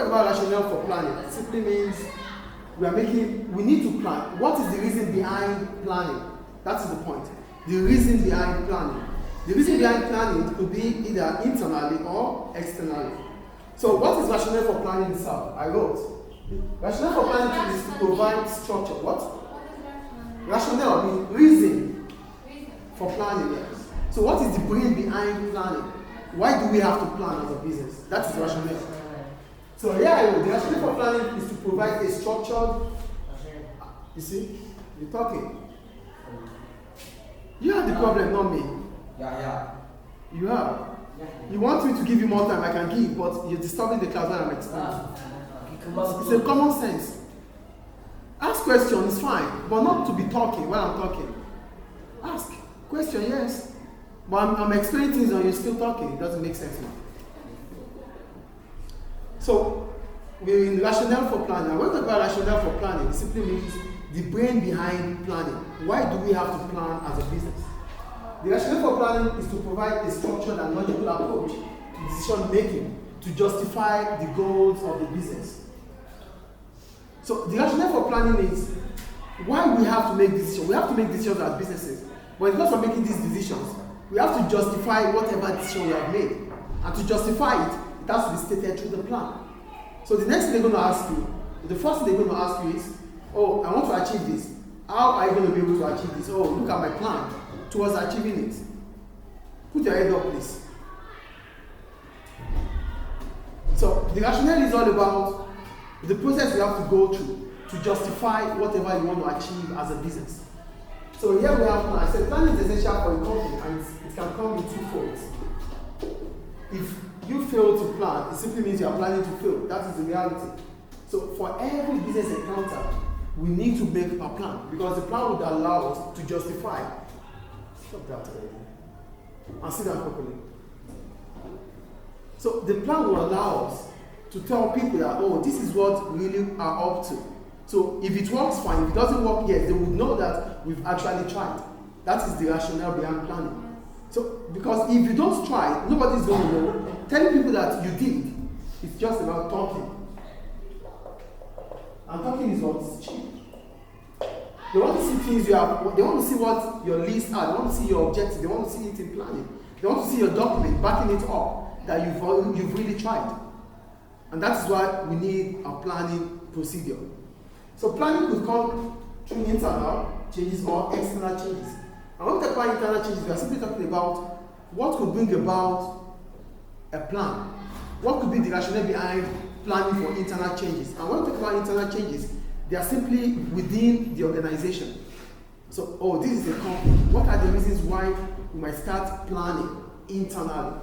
about rationale for planning, it simply means we need to plan. What is the reason behind planning? That is the point. The reason behind planning. The reason behind planning could be either internally or externally. So what is rationale for planning itself? I wrote. Rationale for planning is to provide structure. What? Rationale means reason for planning. Yes. So what is the brain behind planning? Why do we have to plan as a business? That is rationale. So here I wrote. The rationale for planning is to provide a structured. You see, you're talking. You have the problem, not me. Yeah. You are. You want me to give you more time, I can give, but you're disturbing the class when I'm explaining. It's a common sense. Ask questions, it's fine, but not to be talking when I'm talking. Ask. Question, yes. But I'm explaining things and you're still talking. It doesn't make sense now. So, we're in rationale for planning. When we talk about rationale for planning, it simply means the brain behind planning. Why do we have to plan as a business? The rationale for planning is to provide a structured and logical approach to decision making to justify the goals of the business. So the rationale for planning is why we have to make decisions. We have to make decisions as businesses. But in terms of making these decisions, we have to justify whatever decision we have made. And to justify it, it has to be stated through the plan. So the next thing they're going to ask you, the first thing they're going to ask you is, oh, I want to achieve this. How are you going to be able to achieve this? Oh, look at my plan towards achieving it. Put your head up, please. So the rationale is all about the process you have to go through to justify whatever you want to achieve as a business. So here we have plan. I said planning is essential for a company and it can come in two folds. If you fail to plan, it simply means you are planning to fail. That is the reality. So for every business encounter, we need to make a plan because the plan would allow us to justify. Stop that already. And sit down properly. So the plan will allow us to tell people that, oh, this is what we really are up to. So if it works, fine. If it doesn't work, yes, they would know that we've actually tried. That is the rationale behind planning. So, because if you don't try, nobody's going to know. Telling people that you did, it's just about talking. And talking is what's cheap. They want to see things you have, they want to see what your list are, they want to see your objectives, they want to see it in planning. They want to see your document backing it up that you've really tried. And that is why we need a planning procedure. So planning could come through internal changes or external changes. And when we talk about internal changes, we are simply talking about what could bring about a plan. What could be the rationale behind planning for internal changes? And when we talk about internal changes, they are simply within the organization. So, oh, this is a company. What are the reasons why we might start planning internally?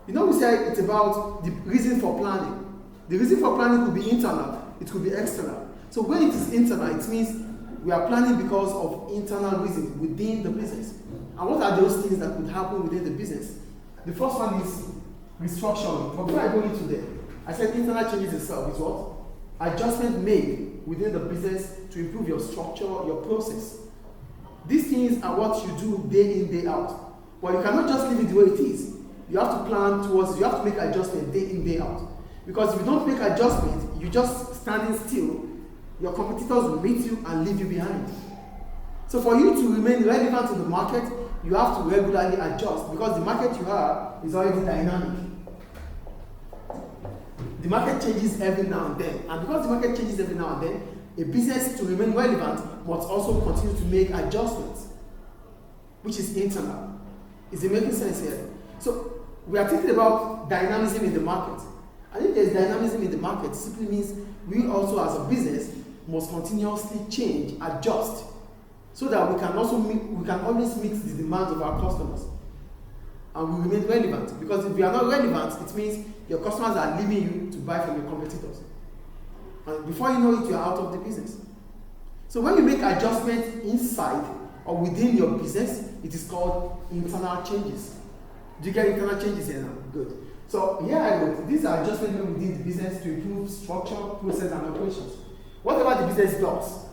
You know, we say it's about the reason for planning. The reason for planning could be internal, it could be external. So when it is internal, it means we are planning because of internal reasons within the business. And what are those things that could happen within the business? The first one is restructuring. But before I go into that, I said internal changes itself is what? Adjustment made within the business to improve your structure, your process. These things are what you do day in, day out. But you cannot just leave it the way it is. You have to plan towards, you have to make adjustment day in, day out. Because if you don't make adjustment, you're just standing still, your competitors will meet you and leave you behind. So for you to remain relevant to the market, you have to regularly adjust because the market you are is already dynamic. The market changes every now and then. And because the market changes every now and then, a business to remain relevant must also continue to make adjustments, which is internal. Is it making sense here? So we are thinking about dynamism in the market. And if there's dynamism in the market, it simply means we also as a business must continuously change, adjust, so that we can always meet the demands of our customers. And we remain relevant. Because if we are not relevant, it means your customers are leaving you to buy from your competitors. And before you know it, you are out of the business. So when you make adjustments inside or within your business, it is called internal changes. Do you get internal changes here now? Good. So here I wrote, these are adjustments made within the business to improve structure, process, and operations. Whatever the business does,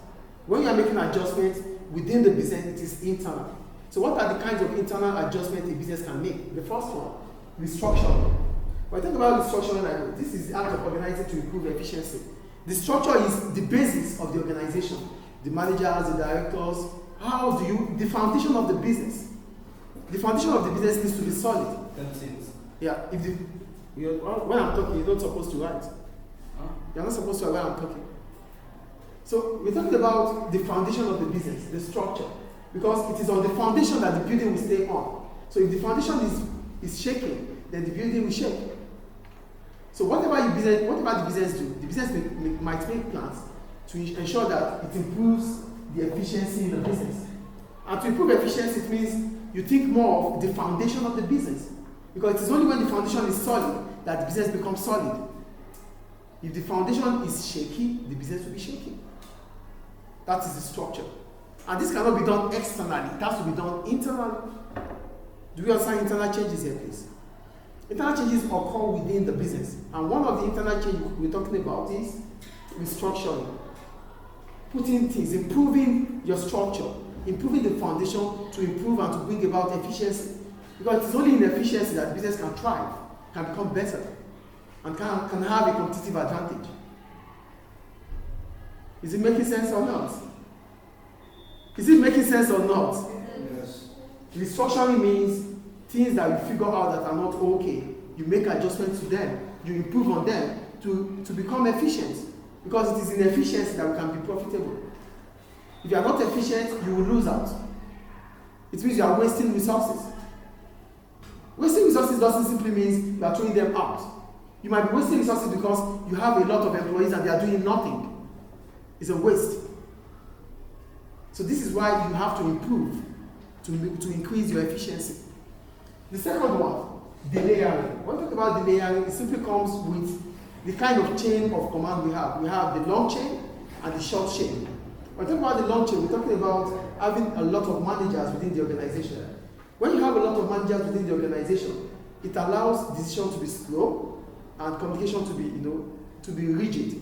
when you are making adjustments within the business, it is internal. So what are the kinds of internal adjustments a business can make? The first one, restructuring. When I think about restructuring, this is the act of organizing to improve efficiency. The structure is the basis of the organization. The managers, the directors, the foundation of the business. The foundation of the business needs to be solid. That's it. Yeah, when I'm talking, you're not supposed to write. Huh? You're not supposed to write when I'm talking. So we're talking about the foundation of the business, the structure, because it is on the foundation that the building will stay on. So if the foundation is shaking, then the building will shake. So whatever the business do, the business might make plans to ensure that it improves the efficiency in the business. And to improve efficiency, it means you think more of the foundation of the business. Because it is only when the foundation is solid that the business becomes solid. If the foundation is shaky, the business will be shaky. That is the structure. And this cannot be done externally. It has to be done internally. Do we understand internal changes here, please? Internal changes occur within the business. And one of the internal changes we're talking about is restructuring. Putting things, improving your structure, improving the foundation to improve and to bring about efficiency. Because it's only in efficiency that business can thrive, can become better, and can have a competitive advantage. Is it making sense or not? Is it making sense or not? Yes. Restructuring means things that you figure out that are not okay. You make adjustments to them. You improve on them to become efficient. Because it is in efficiency that we can be profitable. If you are not efficient, you will lose out. It means you are wasting resources. Wasting resources doesn't simply mean you are throwing them out. You might be wasting resources because you have a lot of employees and they are doing nothing. It's a waste. So this is why you have to improve to increase your efficiency. The second one, delayering. When we talk about delayering, it simply comes with the kind of chain of command we have. We have the long chain and the short chain. When we talk about the long chain, we're talking about having a lot of managers within the organization. When you have a lot of managers within the organization, it allows decision to be slow and communication to be rigid.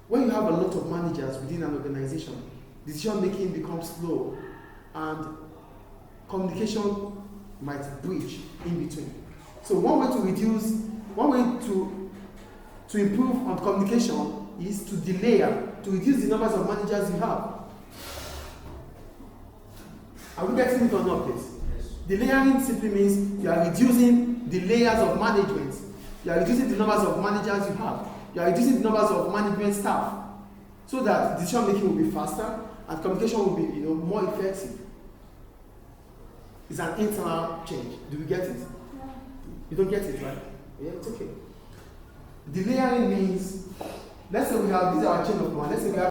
When you have a lot of managers within an organization, decision making becomes slow and communication might breach in between. So one way to improve on communication is to delay, to reduce the numbers of managers you have. Are we getting it or not, please? Yes. Delayering simply means you are reducing the layers of management. You are reducing the numbers of managers you have. You are reducing the numbers of management staff so that decision making will be faster and communication will be more effective. It's an internal change. Do we get it? Yeah. You don't get it, right? Yeah, it's okay. Delayering means, let's say we have, these are our chain of command. Let's say we have